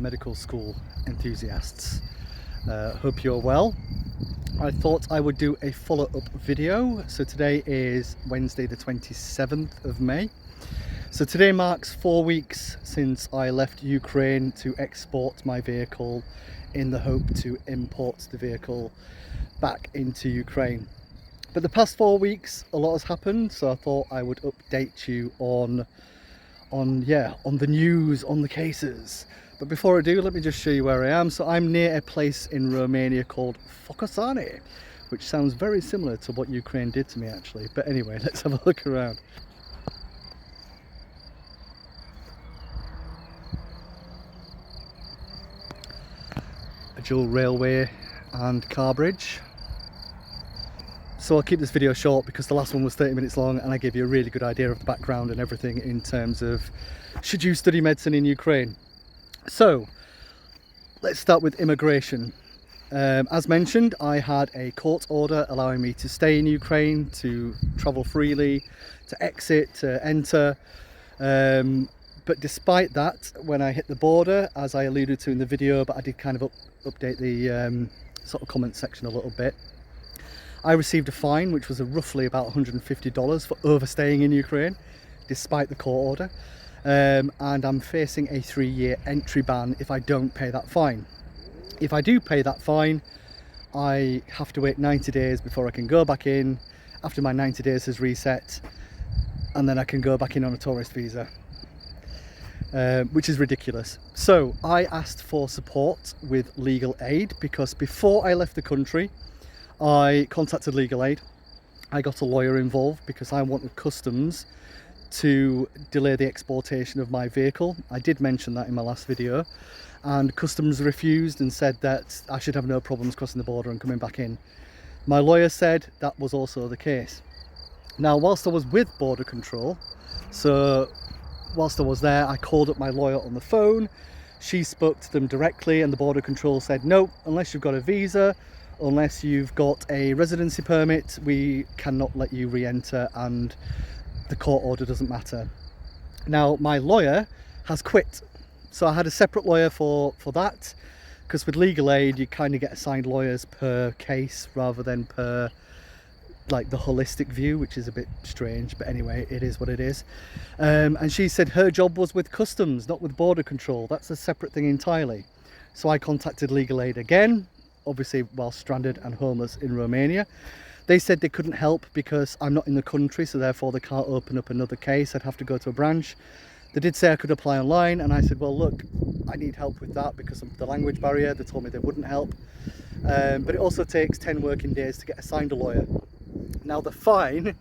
medical school enthusiasts. Hope you're well. I thought I would do a follow-up video. So today is Wednesday the 27th of May. So today marks 4 weeks since I left Ukraine to export my vehicle in the hope to import the vehicle back into Ukraine. But the past 4 weeks a lot has happened, so I thought I would update you on the news, on the cases. But before I do, let me just show you where I am. So I'm near a place in Romania called Forgery, which sounds very similar to what Ukraine did to me actually. But anyway, let's have a look around. A dual railway and car bridge. So I'll keep this video short because the last one was 30 minutes long and I gave you a really good idea of the background and everything in terms of should you study medicine in Ukraine. So let's start with immigration. As mentioned, I had a court order allowing me to stay in Ukraine, to travel freely, to exit, to enter. But despite that, when I hit the border, as I alluded to in the video, but I did kind of update the sort of comment section a little bit, I received a fine which was roughly about $150 for overstaying in Ukraine despite the court order, and I'm facing a 3-year entry ban if I don't pay that fine. If I do pay that fine, I have to wait 90 days before I can go back in. After my 90 days has reset, and then I can go back in on a tourist visa, which is ridiculous. So I asked for support with legal aid because before I left the country I contacted legal aid. I got a lawyer involved because I wanted customs to delay the exportation of my vehicle. I did mention that in my last video, and customs refused and said that I should have no problems crossing the border and coming back in. My lawyer said that was also the case. Now, whilst I was with border control, so whilst I was there, I called up my lawyer on the phone. She spoke to them directly and the border control said, no, unless you've got a visa, unless you've got a residency permit, we cannot let you re-enter and the court order doesn't matter. Now, my lawyer has quit. So I had a separate lawyer for that, because with legal aid, you kind of get assigned lawyers per case rather than per like the holistic view, which is a bit strange, but anyway, it is what it is. And she said her job was with customs, not with border control. That's a separate thing entirely. So I contacted legal aid again, obviously while stranded and homeless in Romania. They said they couldn't help because I'm not in the country, so therefore they can't open up another case. I'd have to go to a branch. They did say I could apply online, and I said, well, look, I need help with that because of the language barrier. They told me they wouldn't help. But it also takes 10 working days to get assigned a lawyer. Now, the fine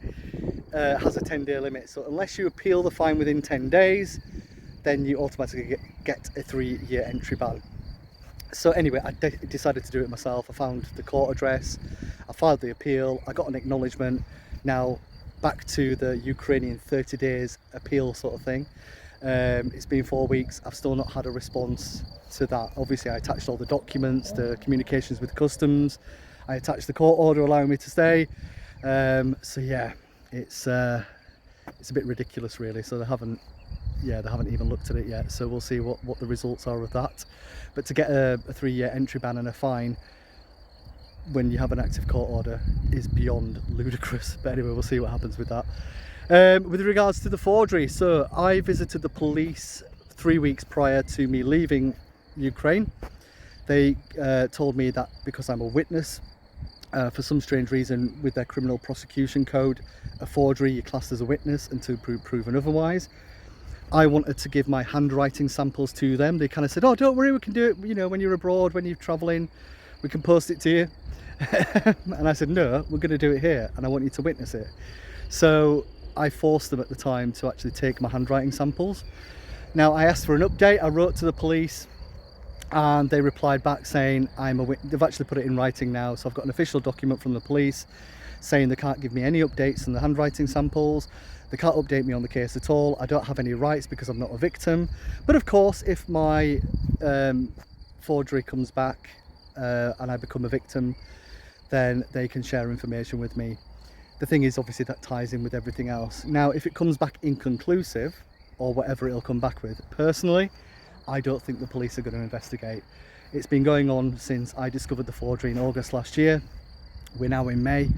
has a 10-day limit, so unless you appeal the fine within 10 days, then you automatically get a 3-year entry ban. So anyway, I decided to do it myself. I found the court address, I filed the appeal, I got an acknowledgement. Now back to the Ukrainian 30 days appeal sort of thing. It's been 4 weeks, I've still not had a response to that. Obviously I attached all the documents, the communications with customs, I attached the court order allowing me to stay. So yeah, it's a bit ridiculous really. So they haven't even looked at it yet, so we'll see what the results are of that. But to get a 3-year entry ban and a fine when you have an active court order is beyond ludicrous. But anyway, we'll see what happens with that. With regards to the forgery, so I visited the police 3 weeks prior to me leaving Ukraine. They told me that because I'm a witness, for some strange reason with their criminal prosecution code, a forgery you're classed as a witness until proven otherwise. I wanted to give my handwriting samples to them. They kind of said, oh, don't worry, we can do it, you know, when you're abroad, when you're traveling, we can post it to you. And I said, no, we're going to do it here and I want you to witness it. So I forced them at the time to actually take my handwriting samples. Now I asked for an update. I wrote to the police and they replied back saying they've actually put it in writing now, so I've got an official document from the police saying they can't give me any updates on the handwriting samples. They can't update me on the case at all. I don't have any rights because I'm not a victim. But of course, if my forgery comes back and I become a victim, then they can share information with me. The thing is, obviously, that ties in with everything else. Now, if it comes back inconclusive, or whatever it'll come back with, personally, I don't think the police are going to investigate. It's been going on since I discovered the forgery in August last year. We're now in May,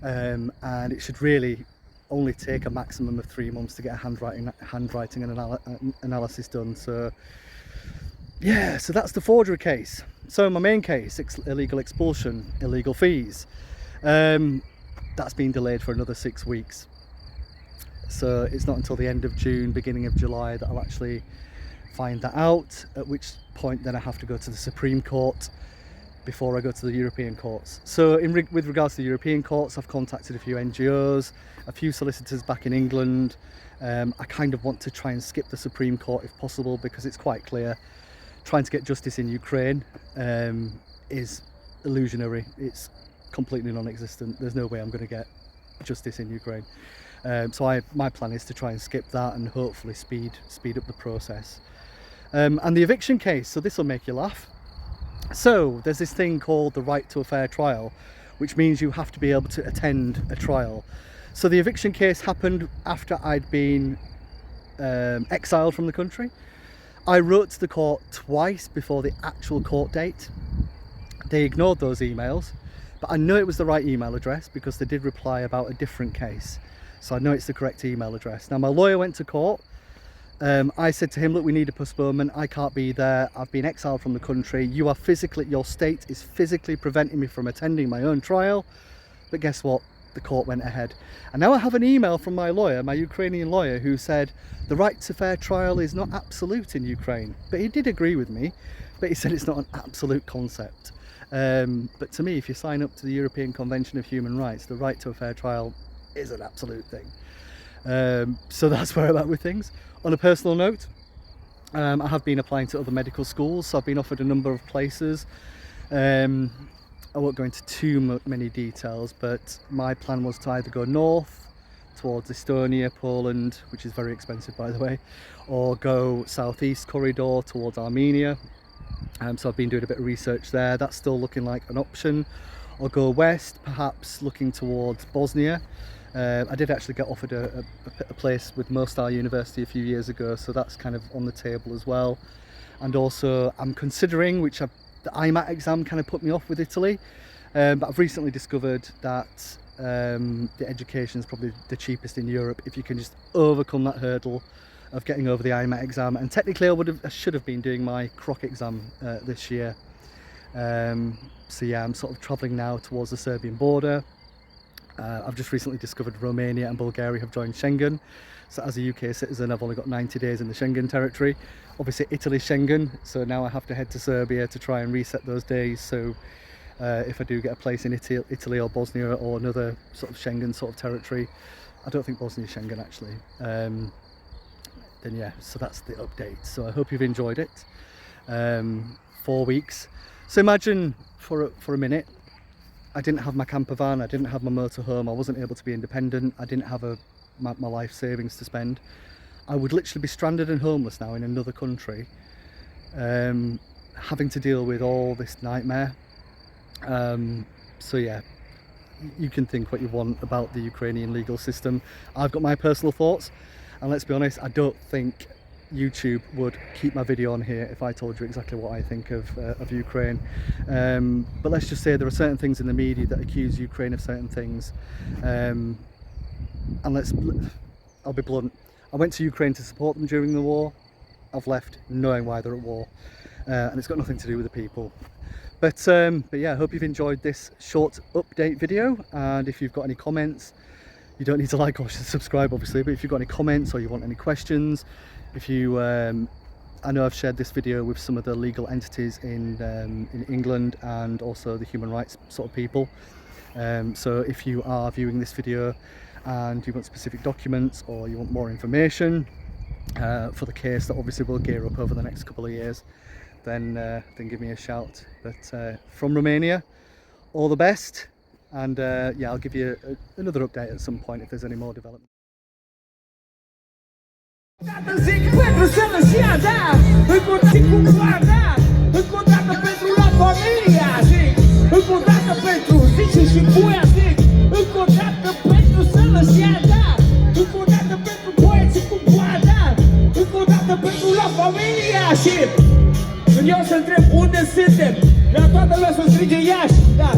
and it should really only take a maximum of 3 months to get a handwriting and analysis done. So yeah, so that's the forgery case. So my main case, illegal expulsion, illegal fees, that's been delayed for another 6 weeks. So it's not until the end of June, beginning of July that I'll actually find that out, at which point then I have to go to the Supreme Court before I go to the European courts. So with regards to the European courts, I've contacted a few NGOs, a few solicitors back in England. I kind of want to try and skip the Supreme Court if possible, because it's quite clear trying to get justice in Ukraine is illusionary. It's completely non-existent. There's no way I'm going to get justice in Ukraine. So my plan is to try and skip that and hopefully speed up the process. And the eviction case, so this will make you laugh. So there's this thing called the right to a fair trial, which means you have to be able to attend a trial. So the eviction case happened after I'd been exiled from the country. I wrote to the court twice before the actual court date. They ignored those emails, but I know it was the right email address because they did reply about a different case. So I know it's the correct email address. Now my lawyer went to court. I said to him, look, we need a postponement. I can't be there. I've been exiled from the country. Your state is physically preventing me from attending my own trial. But guess what? The court went ahead. And now I have an email from my lawyer, my Ukrainian lawyer, who said the right to fair trial is not absolute in Ukraine. But he did agree with me, but he said it's not an absolute concept. But to me, if you sign up to the European Convention of Human Rights, the right to a fair trial is an absolute thing. So that's where I'm at with things. On a personal note, I have been applying to other medical schools, so I've been offered a number of places. I won't go into too many details, but my plan was to either go north towards Estonia, Poland, which is very expensive by the way, or go southeast corridor towards Armenia. So I've been doing a bit of research there. That's still looking like an option. Or go west, perhaps looking towards Bosnia. I did actually get offered a place with Mostar University a few years ago, so that's kind of on the table as well. And also I'm considering, the IMAT exam kind of put me off with Italy, but I've recently discovered that the education is probably the cheapest in Europe if you can just overcome that hurdle of getting over the IMAT exam. And technically I should have been doing my CROC exam this year. So yeah, I'm sort of travelling now towards the Serbian border. I've just recently discovered Romania and Bulgaria have joined Schengen. So as a UK citizen, I've only got 90 days in the Schengen territory. Obviously Italy's Schengen, so now I have to head to Serbia to try and reset those days. So if I do get a place in Italy or Bosnia or another sort of Schengen sort of territory, I don't think Bosnia is Schengen actually, then yeah, so that's the update. So I hope you've enjoyed it. 4 weeks. So imagine for a minute, I didn't have my camper van, I didn't have my motorhome, I wasn't able to be independent, I didn't have my life savings to spend. I would literally be stranded and homeless now in another country, having to deal with all this nightmare. So yeah, you can think what you want about the Ukrainian legal system. I've got my personal thoughts, and let's be honest, I don't think YouTube would keep my video on here if I told you exactly what I think of Ukraine. But let's just say there are certain things in the media that accuse Ukraine of certain things, and I'll be blunt. I went to Ukraine to support them during the war. I've left knowing why they're at war, and it's got nothing to do with the people. But yeah, I hope you've enjoyed this short update video, and if you've got any comments, you don't need to like or subscribe obviously, but if you've got any comments or you want any questions, if you I know I've shared this video with some of the legal entities in England and also the human rights sort of people. So if you are viewing this video and you want specific documents or you want more information for the case that obviously will gear up over the next couple of years, then give me a shout. But from Romania, all the best, and yeah, I'll give you another update at some point if there's any more development. Zic pentru să lăsia, da, încă o dată cu guarda, încă o dată pentru la familia, zic, încă o dată pentru zici și buia, zic, încă o dată pentru să lăsia, da, încă o dată pentru băieții cu guarda, încă o dată pentru la familia. Și când eu să întreb unde suntem, la toată lumea să strige Iași, da.